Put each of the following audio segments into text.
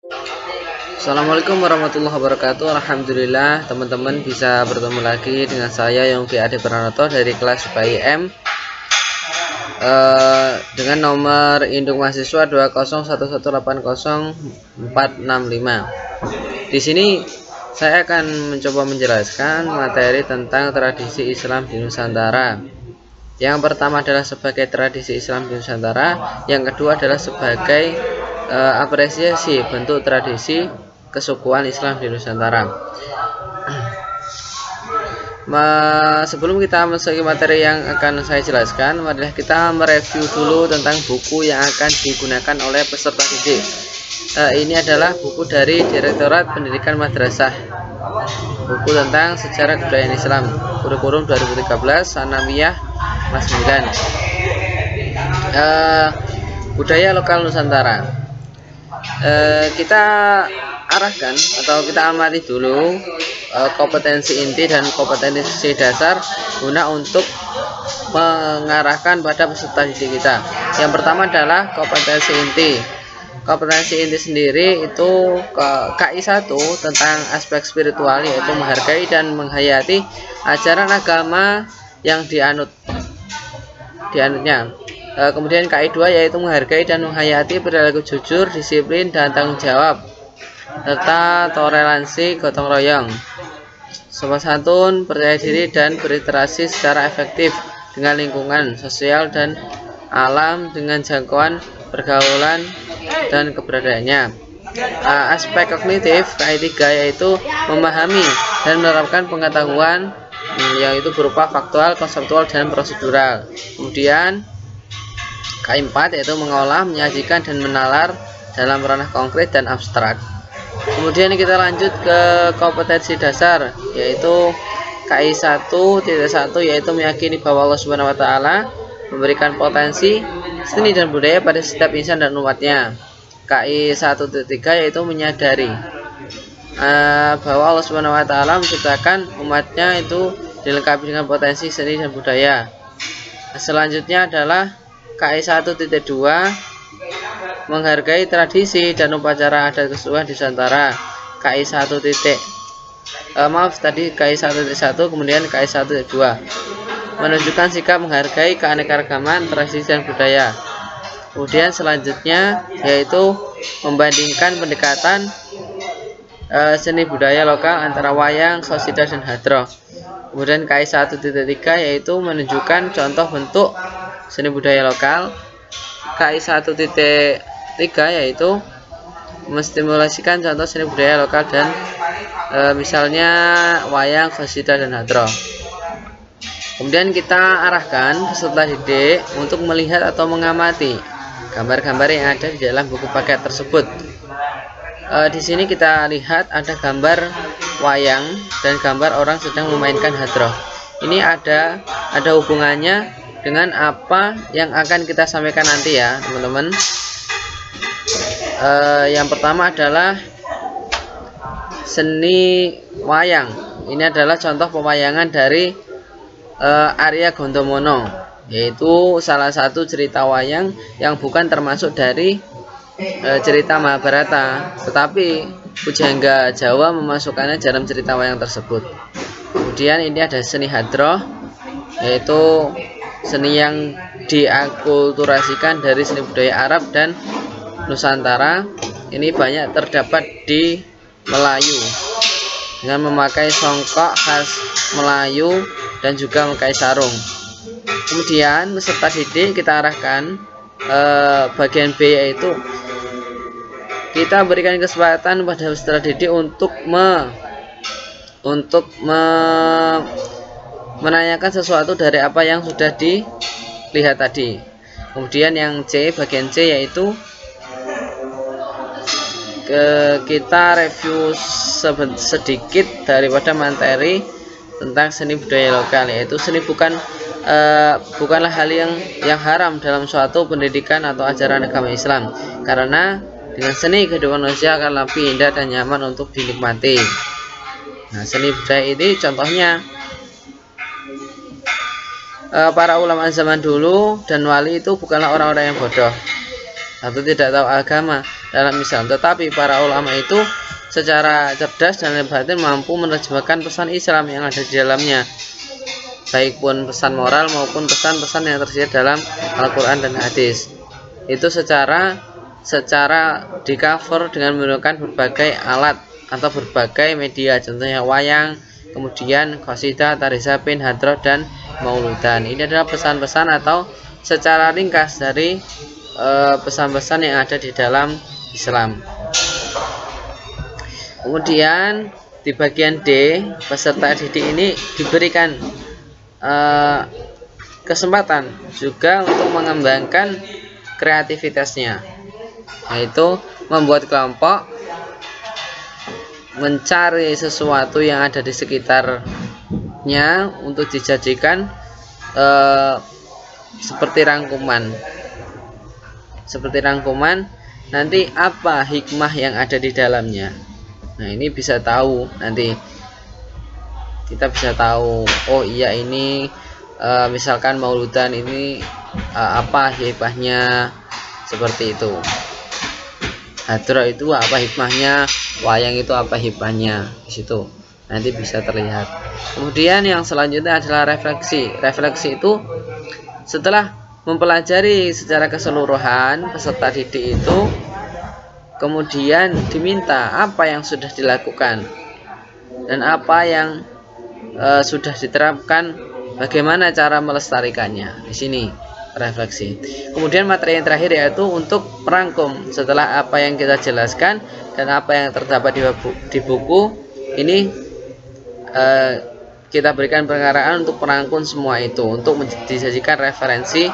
Assalamualaikum warahmatullahi wabarakatuh. Alhamdulillah teman-teman bisa bertemu lagi dengan saya Yongki Ade Pranoto dari kelas IPM dengan nomor induk mahasiswa 201180465. Di sini saya akan mencoba menjelaskan materi tentang tradisi Islam di Nusantara. Yang pertama adalah sebagai tradisi Islam di Nusantara, yang kedua adalah sebagai apresiasi bentuk tradisi kesukuan Islam di Nusantara. Sebelum kita masuk ke materi yang akan saya jelaskan, marilah kita mereview dulu tentang buku yang akan digunakan oleh peserta didik. Ini adalah buku dari Direktorat Pendidikan Madrasah, buku tentang sejarah kebudayaan Islam, kurikulum 2013, Sanawiyah Mas 9. Budaya lokal Nusantara. Kita arahkan atau kita amati dulu kompetensi inti dan kompetensi dasar guna untuk mengarahkan pada peserta didik kita. Yang pertama adalah kompetensi inti. Kompetensi inti sendiri itu KI 1 tentang aspek spiritual, yaitu menghargai dan menghayati ajaran agama yang dianutnya. Kemudian KI 2 yaitu menghargai dan menghayati perilaku jujur, disiplin, dan tanggung jawab, serta toleransi gotong royong, sopan santun, percaya diri, dan berinteraksi secara efektif dengan lingkungan sosial dan alam dengan jangkauan pergaulan dan keberadaannya. Aspek kognitif KI 3 yaitu memahami dan menerapkan pengetahuan yaitu berupa faktual, konseptual, dan prosedural. Kemudian KI 4 yaitu mengolah, menyajikan, dan menalar dalam ranah konkret dan abstrak. Kemudian kita lanjut ke kompetensi dasar, yaitu KI 1.1 yaitu meyakini bahwa Allah Subhanahu wa taala memberikan potensi seni dan budaya pada setiap insan dan umatnya. KI 1.3 yaitu menyadari bahwa Allah Subhanahu wa taala menciptakan umatnya itu dilengkapi dengan potensi seni dan budaya. Selanjutnya adalah KI 1.2 menghargai tradisi dan upacara adat kesukuan di Nusantara. KI 1. KI 1.1 kemudian KI 1.2 menunjukkan sikap menghargai keanekaragaman tradisi dan budaya. Kemudian selanjutnya yaitu membandingkan pendekatan seni budaya lokal antara wayang, qasidah, dan hadroh. Kemudian KI 1.3 yaitu menunjukkan contoh bentuk seni budaya lokal. KI 1.3 yaitu menstimulasikan contoh seni budaya lokal dan misalnya wayang, qasidah, dan hadroh. Kemudian kita arahkan peserta didik untuk melihat atau mengamati gambar-gambar yang ada di dalam buku paket tersebut. Di sini kita lihat ada gambar wayang dan gambar orang sedang memainkan hadroh. Ini ada hubungannya dengan apa yang akan kita sampaikan nanti ya teman-teman. Yang pertama adalah seni wayang. Ini adalah contoh pewayangan dari Arya Gondomono, yaitu salah satu cerita wayang yang bukan termasuk dari cerita Mahabharata, tetapi pujangga Jawa memasukkannya dalam cerita wayang tersebut. Kemudian ini ada seni hadroh, yaitu seni yang diakulturasikan dari seni budaya Arab dan Nusantara. Ini banyak terdapat di Melayu dengan memakai songkok khas Melayu dan juga memakai sarung. Kemudian peserta didik kita arahkan bagian B, yaitu kita berikan kesempatan pada peserta didik untuk menanyakan sesuatu dari apa yang sudah dilihat tadi. Kemudian yang C, bagian C, yaitu kita review sedikit daripada materi tentang seni budaya lokal, yaitu seni bukanlah hal yang haram dalam suatu pendidikan atau ajaran agama Islam, karena dengan seni kehidupan manusia akan lebih indah dan nyaman untuk dinikmati. Nah, seni budaya ini contohnya para ulama zaman dulu dan wali itu bukanlah orang-orang yang bodoh atau tidak tahu agama, dalam Islam. Tetapi para ulama itu secara cerdas dan batin mampu menerjemahkan pesan Islam yang ada di dalamnya, baik pun pesan moral maupun pesan-pesan yang tersirat dalam Al-Quran dan hadis. Itu secara di cover dengan menggunakan berbagai alat atau berbagai media, contohnya wayang, kemudian qasidah, tarisapin, hadroh, dan mauludan. Ini adalah pesan-pesan atau secara ringkas dari pesan-pesan yang ada di dalam Islam. Kemudian di bagian D, peserta didik ini diberikan kesempatan juga untuk mengembangkan kreativitasnya, yaitu membuat kelompok, mencari sesuatu yang ada di sekitarnya untuk dijadikan seperti rangkuman. Nanti apa hikmah yang ada di dalamnya. Nah, ini bisa tahu, nanti kita bisa tahu, oh iya ini misalkan mauludan ini apa hikmahnya, seperti itu. Hadroh itu apa hikmahnya, wayang itu apa hikmahnya, di situ nanti bisa terlihat. Kemudian yang selanjutnya adalah refleksi. Refleksi itu setelah mempelajari secara keseluruhan, peserta didik itu kemudian diminta apa yang sudah dilakukan dan apa yang sudah diterapkan, bagaimana cara melestarikannya. Di sini refleksi. Kemudian materi yang terakhir yaitu untuk merangkum setelah apa yang kita jelaskan dan apa yang terdapat di buku ini. Kita berikan pengarahan untuk merangkum semua itu untuk dijadikan referensi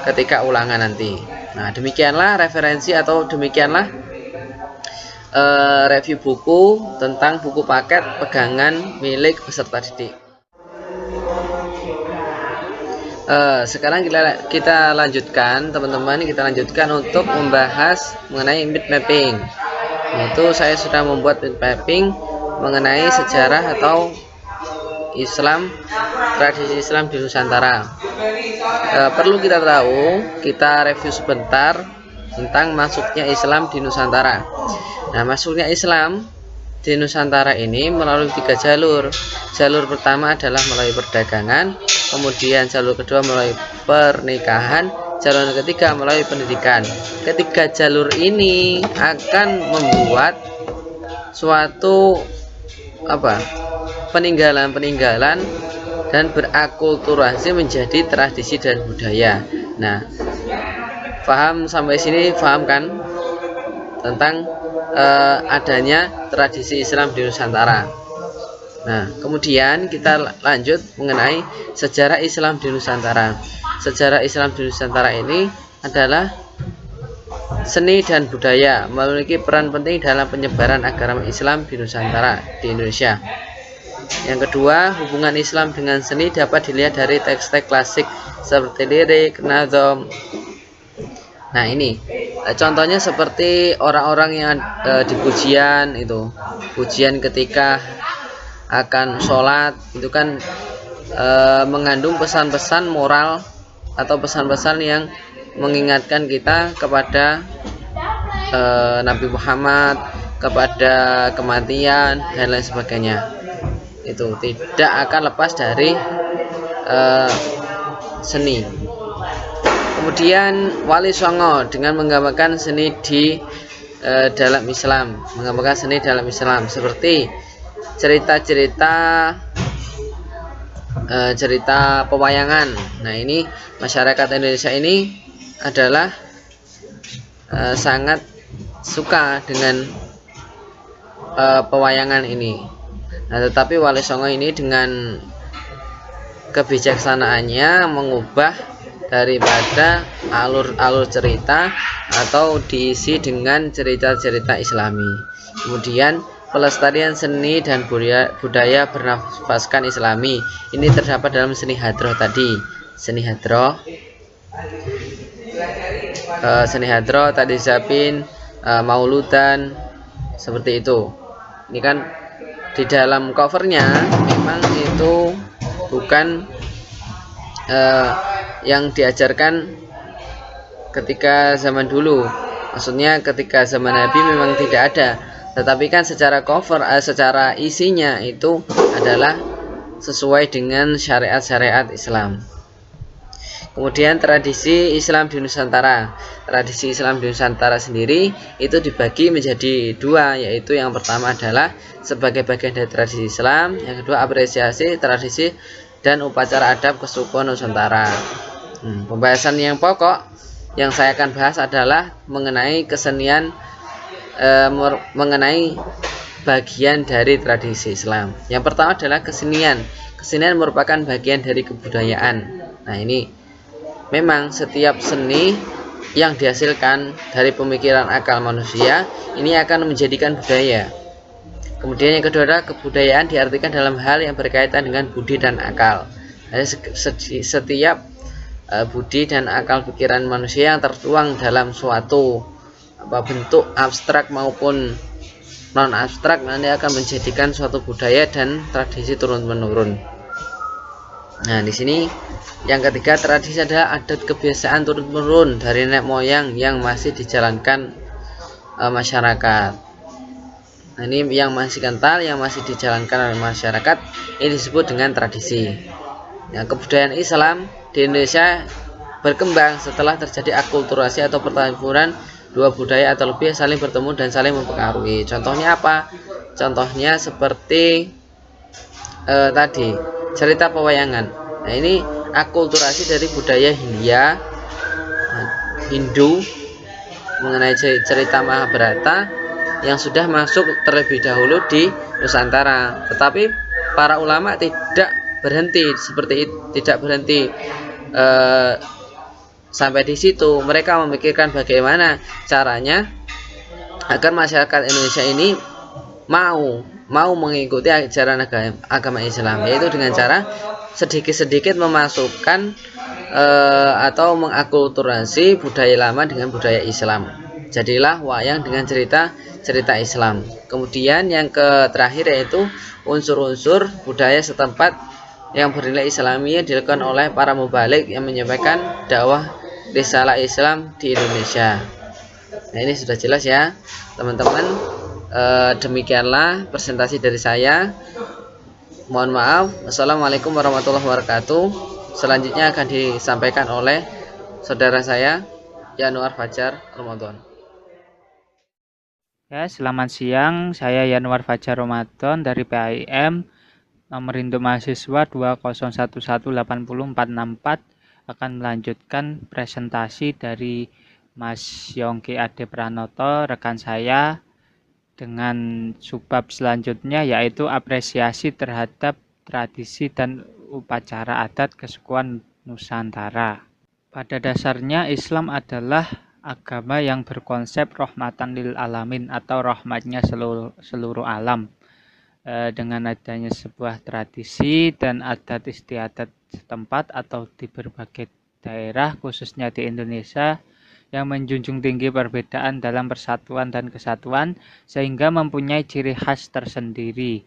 ketika ulangan nanti. Nah, demikianlah referensi atau demikianlah review buku tentang buku paket pegangan milik peserta didik. Sekarang kita lanjutkan, teman-teman, kita lanjutkan untuk membahas mengenai mind mapping. Itu saya sudah membuat mind mapping mengenai sejarah atau Islam, tradisi Islam di Nusantara. Perlu kita tahu, kita review sebentar tentang masuknya Islam di Nusantara. Nah, masuknya Islam di Nusantara ini melalui 3 jalur. Jalur pertama adalah melalui perdagangan, kemudian jalur kedua melalui pernikahan, jalur ketiga melalui pendidikan. Ketiga jalur ini akan membuat suatu peninggalan dan berakulturasi menjadi tradisi dan budaya. Nah, paham sampai sini, paham kan tentang adanya tradisi Islam di Nusantara. Nah, kemudian kita lanjut mengenai sejarah Islam di Nusantara. Sejarah Islam di Nusantara ini adalah seni dan budaya memiliki peran penting dalam penyebaran agama Islam di Nusantara, di Indonesia. Yang kedua, hubungan Islam dengan seni dapat dilihat dari teks-teks klasik seperti lirik, nazom. Nah, ini contohnya seperti orang-orang yang di pujian itu, pujian ketika akan sholat itu kan mengandung pesan-pesan moral atau pesan-pesan yang mengingatkan kita kepada Nabi Muhammad, kepada kematian dan lain sebagainya. Itu tidak akan lepas dari seni. Kemudian Wali Songo dengan menggambarkan seni di dalam Islam, menggambarkan seni dalam Islam seperti cerita pewayangan. Nah, ini masyarakat Indonesia ini adalah sangat suka dengan pewayangan ini. Nah, tetapi Wali Songo ini dengan kebijaksanaannya mengubah daripada alur cerita atau diisi dengan cerita-cerita Islami. Kemudian pelestarian seni dan budaya bernafaskan Islami ini terdapat dalam seni hadroh tadi. Seni hadroh tadi zapin, mauludan, seperti itu. Ini kan di dalam covernya memang itu bukan yang diajarkan ketika zaman dulu. Maksudnya ketika zaman Nabi memang tidak ada, tetapi kan secara cover, secara isinya itu adalah sesuai dengan syariat-syariat Islam. Kemudian tradisi Islam di Nusantara. Tradisi Islam di Nusantara sendiri itu dibagi menjadi dua, yaitu yang pertama adalah sebagai bagian dari tradisi Islam, yang kedua apresiasi tradisi dan upacara adab kesukuan Nusantara. Pembahasan yang pokok yang saya akan bahas adalah mengenai kesenian, mengenai bagian dari tradisi Islam. Yang pertama adalah kesenian. Kesenian merupakan bagian dari kebudayaan. Nah, ini memang setiap seni yang dihasilkan dari pemikiran akal manusia ini akan menjadikan budaya. Kemudian yang kedua adalah kebudayaan diartikan dalam hal yang berkaitan dengan budi dan akal. Setiap budi dan akal pikiran manusia yang tertuang dalam suatu bentuk abstrak maupun non abstrak nanti akan menjadikan suatu budaya dan tradisi turun menurun. Nah, di sini yang ketiga tradisi adalah adat kebiasaan turun menurun dari nenek moyang yang masih dijalankan masyarakat. Nah, ini yang masih kental, yang masih dijalankan oleh masyarakat, ini disebut dengan tradisi. Nah, kebudayaan Islam di Indonesia berkembang setelah terjadi akulturasi atau pertempuran dua budaya atau lebih saling bertemu dan saling mempengaruhi. Contohnya apa? Contohnya seperti tadi cerita pewayangan. Nah, ini akulturasi dari budaya Hindu mengenai cerita Mahabharata yang sudah masuk terlebih dahulu di Nusantara. Tetapi para ulama tidak berhenti sampai di situ. Mereka memikirkan bagaimana caranya agar masyarakat Indonesia ini mau mengikuti ajaran agama Islam, yaitu dengan cara sedikit-sedikit memasukkan atau mengakulturasi budaya lama dengan budaya Islam. Jadilah wayang dengan cerita Islam. Kemudian yang terakhir yaitu unsur-unsur budaya setempat yang bernilai Islami dilakukan oleh para mubalik yang menyampaikan dakwah risalah Islam di Indonesia. Nah, ini sudah jelas ya, teman-teman. Demikianlah presentasi dari saya. Mohon maaf. Assalamualaikum warahmatullahi wabarakatuh. Selanjutnya akan disampaikan oleh saudara saya Yanuar Fajar Ramadan. Ya, selamat siang. Saya Yanuar Fajar Ramadan dari PAIM. Nomor induk mahasiswa 201180464 akan melanjutkan presentasi dari Mas Yongki Ade Pranoto, rekan saya, dengan subbab selanjutnya yaitu apresiasi terhadap tradisi dan upacara adat kesukuan Nusantara. Pada dasarnya Islam adalah agama yang berkonsep rahmatan lil alamin atau rahmatnya seluruh alam. Dengan adanya sebuah tradisi dan adat istiadat setempat atau di berbagai daerah khususnya di Indonesia yang menjunjung tinggi perbedaan dalam persatuan dan kesatuan sehingga mempunyai ciri khas tersendiri.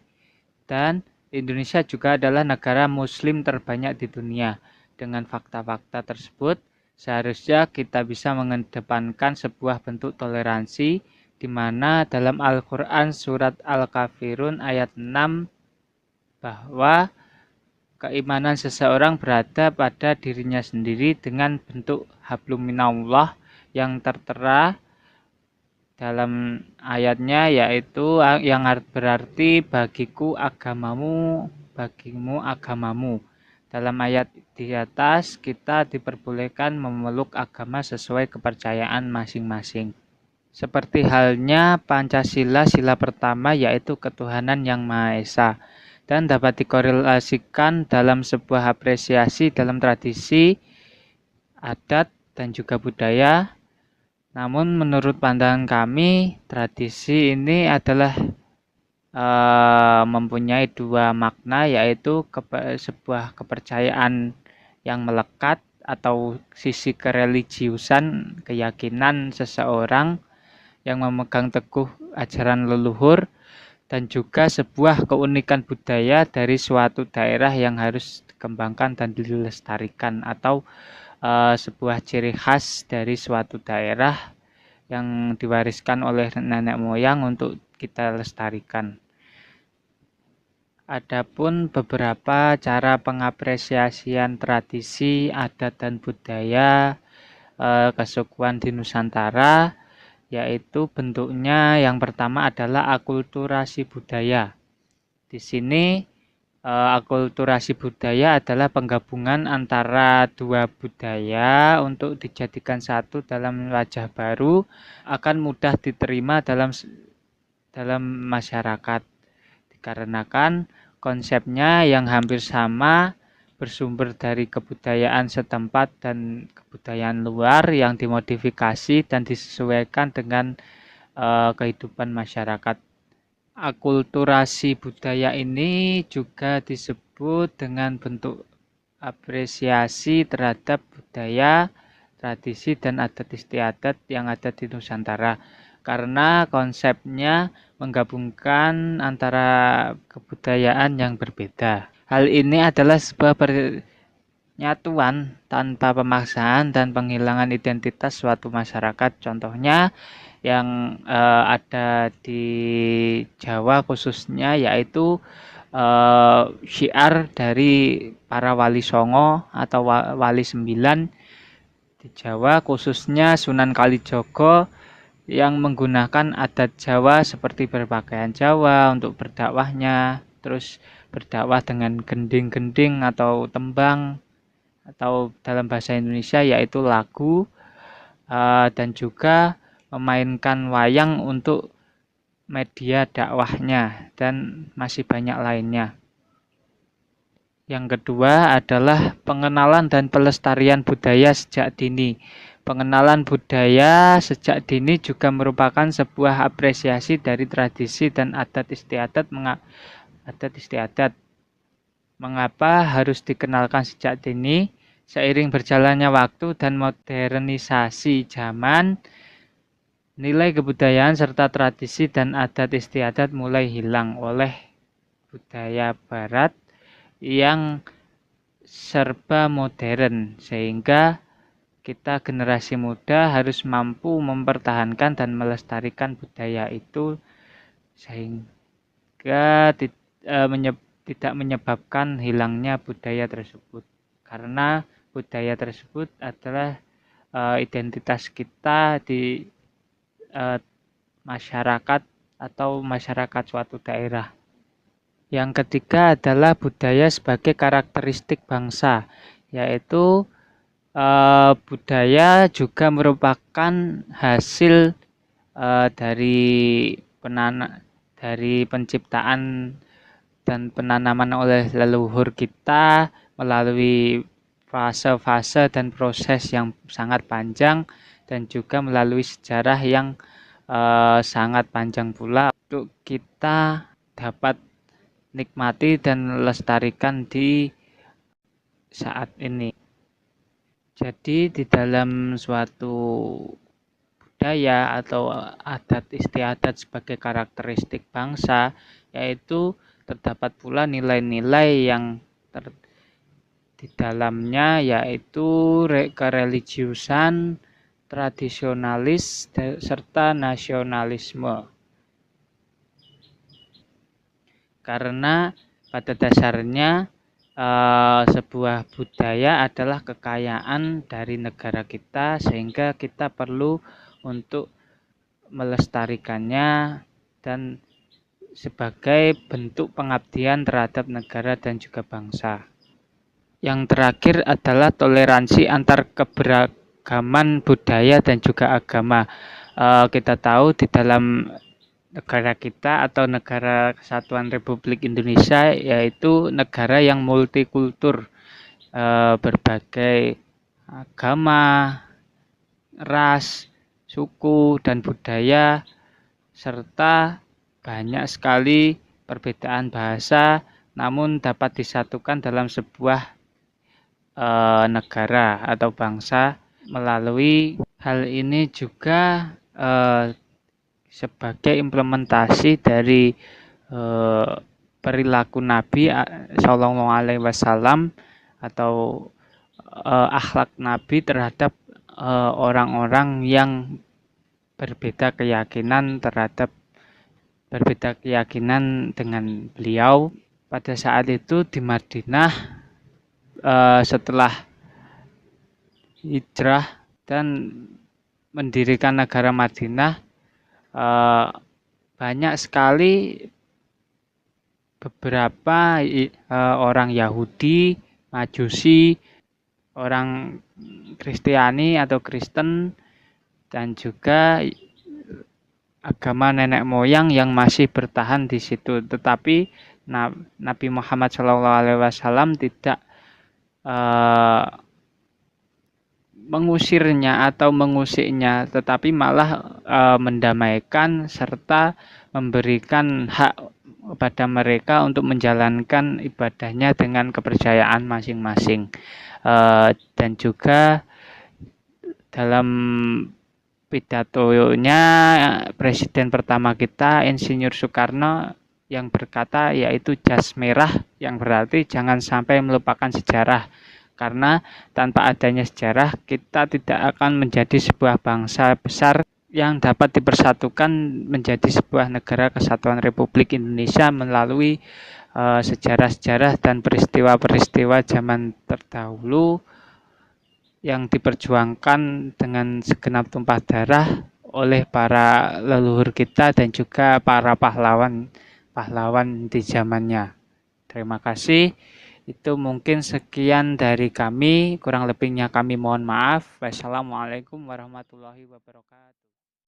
Dan Indonesia juga adalah negara muslim terbanyak di dunia. Dengan fakta-fakta tersebut, seharusnya kita bisa mengedepankan sebuah bentuk toleransi di mana dalam Al-Quran surat Al-Kafirun ayat 6 bahwa keimanan seseorang berada pada dirinya sendiri dengan bentuk hablum minallah yang tertera dalam ayatnya, yaitu yang berarti bagiku agamamu, bagimu agamamu. Dalam ayat di atas kita diperbolehkan memeluk agama sesuai kepercayaan masing-masing. Seperti halnya Pancasila, sila pertama yaitu ketuhanan yang Maha Esa, dan dapat dikorelasikan dalam sebuah apresiasi dalam tradisi, adat, dan juga budaya. Namun menurut pandangan kami, tradisi ini adalah mempunyai dua makna, yaitu sebuah kepercayaan yang melekat atau sisi kereligiusan, keyakinan seseorang yang memegang teguh ajaran leluhur, dan juga sebuah keunikan budaya dari suatu daerah yang harus dikembangkan dan dilestarikan, atau sebuah ciri khas dari suatu daerah yang diwariskan oleh nenek moyang untuk kita lestarikan. Adapun beberapa cara pengapresiasian tradisi, adat dan budaya kesukuan di Nusantara, yaitu bentuknya yang pertama adalah akulturasi budaya. Di sini akulturasi budaya adalah penggabungan antara dua budaya untuk dijadikan satu dalam wajah baru, akan mudah diterima dalam masyarakat. Dikarenakan konsepnya yang hampir sama, bersumber dari kebudayaan setempat dan kebudayaan luar yang dimodifikasi dan disesuaikan dengan kehidupan masyarakat. Akulturasi budaya ini juga disebut dengan bentuk apresiasi terhadap budaya, tradisi, dan adat istiadat yang ada di Nusantara. Karena konsepnya menggabungkan antara kebudayaan yang berbeda. Hal ini adalah sebuah penyatuan tanpa pemaksaan dan penghilangan identitas suatu masyarakat. Contohnya yang ada di Jawa khususnya, yaitu syiar dari para wali songo atau wali sembilan di Jawa, khususnya Sunan Kalijogo, yang menggunakan adat Jawa seperti berpakaian Jawa untuk berdakwahnya, terus berdakwah dengan gending-gending atau tembang, atau dalam bahasa Indonesia yaitu lagu, dan juga memainkan wayang untuk media dakwahnya, dan masih banyak lainnya. Yang kedua adalah pengenalan dan pelestarian budaya sejak dini. Pengenalan budaya sejak dini juga merupakan sebuah apresiasi dari tradisi dan adat istiadat. Mengapa harus dikenalkan sejak dini? Seiring berjalannya waktu dan modernisasi zaman, nilai kebudayaan serta tradisi dan adat istiadat mulai hilang oleh budaya barat yang serba modern, sehingga kita generasi muda harus mampu mempertahankan dan melestarikan budaya itu sehingga tidak menyebabkan hilangnya budaya tersebut, karena budaya tersebut adalah identitas kita di masyarakat atau masyarakat suatu daerah. Yang ketiga adalah budaya sebagai karakteristik bangsa, yaitu budaya juga merupakan hasil dari penciptaan dan penanaman oleh leluhur kita melalui fase-fase dan proses yang sangat panjang, dan juga melalui sejarah yang sangat panjang pula untuk kita dapat nikmati dan lestarikan di saat ini. Jadi di dalam suatu budaya atau adat istiadat sebagai karakteristik bangsa, yaitu terdapat pula nilai-nilai yang di dalamnya, yaitu kereligiusan, tradisionalis, serta nasionalisme. Karena pada dasarnya sebuah budaya adalah kekayaan dari negara kita, sehingga kita perlu untuk melestarikannya dan sebagai bentuk pengabdian terhadap negara dan juga bangsa. Yang terakhir adalah toleransi antar keberagaman budaya dan juga agama. Kita tahu di dalam negara kita atau negara Kesatuan Republik Indonesia, yaitu negara yang multikultur, berbagai agama, ras, suku, dan budaya, serta banyak sekali perbedaan bahasa, namun dapat disatukan dalam sebuah negara atau bangsa. Melalui hal ini juga sebagai implementasi dari perilaku Nabi Shallallahu Alaihi Wasallam atau akhlak Nabi terhadap orang-orang yang berbeda keyakinan dengan beliau. Pada saat itu di Madinah, setelah hijrah dan mendirikan negara Madinah, banyak sekali beberapa orang Yahudi, Majusi, orang Kristiani atau Kristen, dan juga agama nenek moyang yang masih bertahan di situ. Tetapi Nabi Muhammad SAW tidak mengusirnya atau mengusiknya, tetapi malah mendamaikan serta memberikan hak kepada mereka untuk menjalankan ibadahnya dengan kepercayaan masing-masing. Dan juga dalam pidatonya Presiden pertama kita, Insinyur Soekarno, yang berkata yaitu jas merah, yang berarti jangan sampai melupakan sejarah. Karena tanpa adanya sejarah, kita tidak akan menjadi sebuah bangsa besar yang dapat dipersatukan menjadi sebuah negara kesatuan Republik Indonesia melalui sejarah-sejarah dan peristiwa-peristiwa zaman terdahulu yang diperjuangkan dengan segenap tumpah darah oleh para leluhur kita dan juga para pahlawan di zamannya. Terima kasih. Itu mungkin sekian dari kami. Kurang lebihnya kami mohon maaf. Wassalamualaikum warahmatullahi wabarakatuh.